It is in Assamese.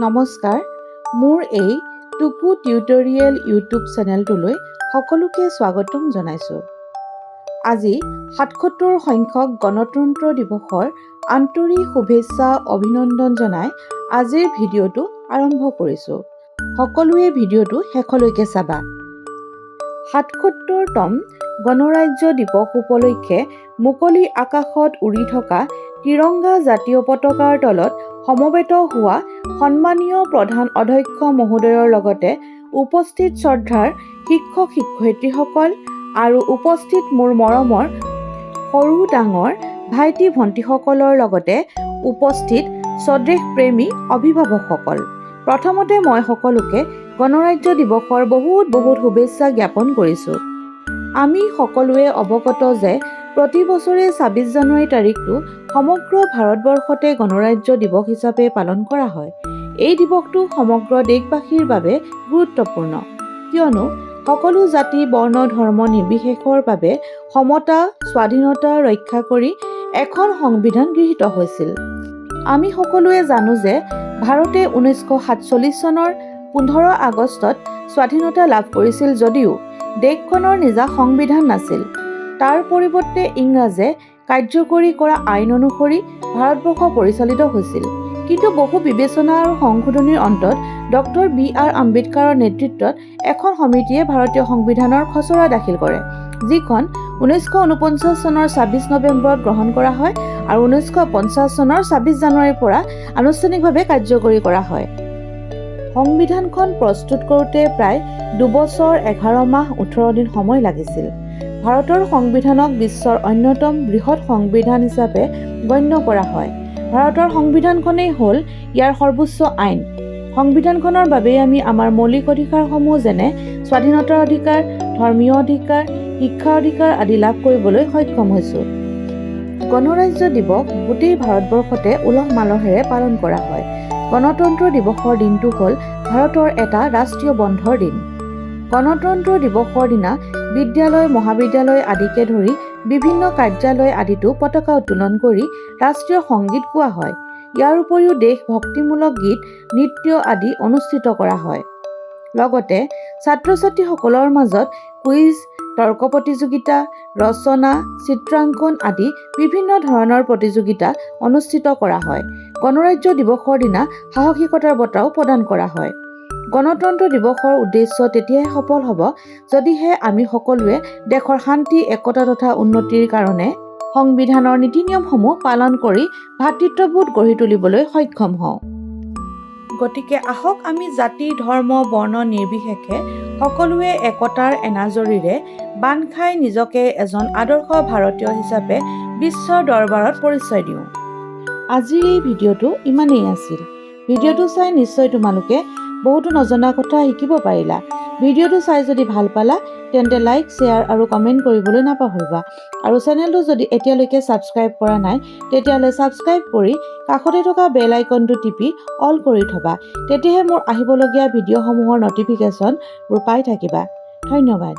নমস্কাৰ, মোৰ এই টুকু টিউটৰিয়েল ইউটিউব চেনেলটোলৈ সকলোকে স্বাগতম জনাইছোঁ। আজি ৭৭ সংখ্যক গণতন্ত্ৰ দিৱসৰ আন্তৰিক শুভেচ্ছা অভিনন্দন জনাই আজিৰ ভিডিঅ'টো আৰম্ভ কৰিছোঁ। সকলোৱে ভিডিঅ'টো শেষলৈকে চাবা। ৭৭তম গণৰাজ্য দিৱস উপলক্ষে মুকলি আকাশত উৰি থকা তিৰংগা জাতীয় পতাকাৰ তলত সমবেত হোৱা সন্মানীয় প্ৰধান অধ্যক্ষ মহোদয়ৰ লগতে উপস্থিত শ্ৰদ্ধাৰ শিক্ষক শিক্ষয়িত্ৰীসকল আৰু উপস্থিত মোৰ মৰমৰ সৰু ডাঙৰ ভাইটি ভণ্টিসকলৰ লগতে উপস্থিত স্বদেশপ্ৰেমী অভিভাৱকসকল, প্ৰথমতে মই সকলোকে গণৰাজ্য দিৱসৰ বহুত শুভেচ্ছা জ্ঞাপন কৰিছোঁ। আমি সকলোৱে অৱগত যে প্ৰতি বছৰে ২৬ জানুৱাৰী তাৰিখটো সমগ্ৰ ভাৰতবৰ্ষতে গণৰাজ্য দিৱস হিচাপে পালন কৰা হয়। এই দিৱসটো সমগ্ৰ দেশবাসীৰ বাবে গুৰুত্বপূৰ্ণ, কিয়নো সকলো জাতি বৰ্ণ ধৰ্ম নিৰ্বিশেষৰ বাবে সমতা স্বাধীনতা ৰক্ষা কৰি এখন সংবিধান গৃহীত হৈছিল। আমি সকলোৱে জানো যে ভাৰতে ১৯৪৭ চনৰ ১৫ আগষ্টত স্বাধীনতা লাভ কৰিছিল যদিও দেশখনৰ নিজা সংবিধান নাছিল। তাৰ পৰিৱৰ্তে ইংৰাজে কাৰ্যকৰী কৰা আইন অনুসৰি ভাৰতবৰ্ষ পৰিচালিত হৈছিল। কিন্তু বহু বিবেচনা আৰু সংশোধনীৰ অন্তত ডক্টৰ বি.আৰ. আম্বেদকাৰৰ নেতৃত্বত এখন সমিতিয়ে ভাৰতীয় সংবিধানৰ খচৰা দাখিল কৰে, যিখন ১৯৪৯ চনৰ ২৬ নৱেম্বৰত গ্ৰহণ কৰা হয় আৰু ১৯৫০ চনৰ ২৬ জানুৱাৰীৰ পৰা আনুষ্ঠানিকভাৱে কাৰ্যকৰী কৰা হয়। সংবিধানখন প্ৰস্তুত কৰোঁতে প্ৰায় ২ বছৰ ১১ মাহ ১৮ দিন সময় লাগিছিল। ভাৰতৰ সংবিধানক বিশ্বৰ অন্যতম বৃহৎ সংবিধান হিচাপে গণ্য কৰা হয়। ভাৰতৰ সংবিধানখনেই হ'ল ইয়াৰ সৰ্বোচ্চ আইন। সংবিধানখনৰ বাবেই আমি আমাৰ মৌলিক অধিকাৰসমূহ যেনে স্বাধীনতাৰ অধিকাৰ, ধৰ্মীয় অধিকাৰ, শিক্ষাৰ অধিকাৰ আদি লাভ কৰিবলৈ সক্ষম হৈছোঁ। গণৰাজ্য দিৱস গোটেই ভাৰতবৰ্ষতে উলহ মালহেৰে পালন কৰা হয়। গণতন্ত্ৰ দিৱসৰ দিনটো হ'ল ভাৰতৰ এটা ৰাষ্ট্ৰীয় বন্ধৰ দিন। গণতন্ত্ৰ দিৱসৰ দিনা বিদ্যালয় মহাবিদ্যালয় আদিকে ধৰি বিভিন্ন কাৰ্যালয় আদিতো পতাকা উত্তোলন কৰি ৰাষ্ট্ৰীয় সংগীত গোৱা হয়। ইয়াৰ উপৰিও দেশভক্তিমূলক গীত নৃত্য আদি অনুষ্ঠিত কৰা হয়। লগতে ছাত্ৰ ছাত্ৰীসকলৰ মাজত কুইজ, তৰ্ক প্ৰতিযোগিতা, ৰচনা, চিত্ৰাংকন আদি বিভিন্ন ধৰণৰ প্ৰতিযোগিতা অনুষ্ঠিত কৰা হয়। গণৰাজ্য দিৱসৰ দিনা সাহসিকতাৰ বঁটাও প্ৰদান কৰা হয়। গণতন্ত্ৰ দিৱসৰ উদ্দেশ্য তেতিয়াহে সফল হ'ব যদিহে আমি সকলোৱে দেশৰ শান্তি একতা তথা উন্নতিৰ কাৰণে সংবিধানৰ নীতি নিয়মসমূহ পালন কৰি ভাতৃত্ববোধ গঢ়ি তুলিবলৈ সক্ষম হওঁ। গতিকে আহক আমি জাতি ধৰ্ম বৰ্ণ নিৰ্বিশেষে সকলোৱে একতাৰ এনাজৰীৰে বান্ধ খাই নিজকে এজন আদৰ্শ ভাৰতীয় হিচাপে বিশ্বৰ দৰবাৰত পৰিচয় দিওঁ। আজিৰ এই ভিডিঅ'টো ইমানেই আছিল। ভিডিঅ'টো চাই নিশ্চয় তোমালোকে বহুতো নজনা কথা শিকিব পাৰিলা। ভিডিঅ'টো চাই যদি ভাল পালা তেন্তে লাইক, শ্বেয়াৰ আৰু কমেণ্ট কৰিবলৈ নাপাহৰিবা। আৰু চেনেলটো যদি এতিয়ালৈকে ছাবস্ক্ৰাইব কৰা নাই তেতিয়াহ'লে ছাবস্ক্ৰাইব কৰি কাষতে থকা বেল আইকনটো টিপি অল কৰি থবা। তেতিয়াহে মোৰ আহিবলগীয়া ভিডিঅ'সমূহৰ ন'টিফিকেশ্যনবোৰ পাই থাকিবা। ধন্যবাদ।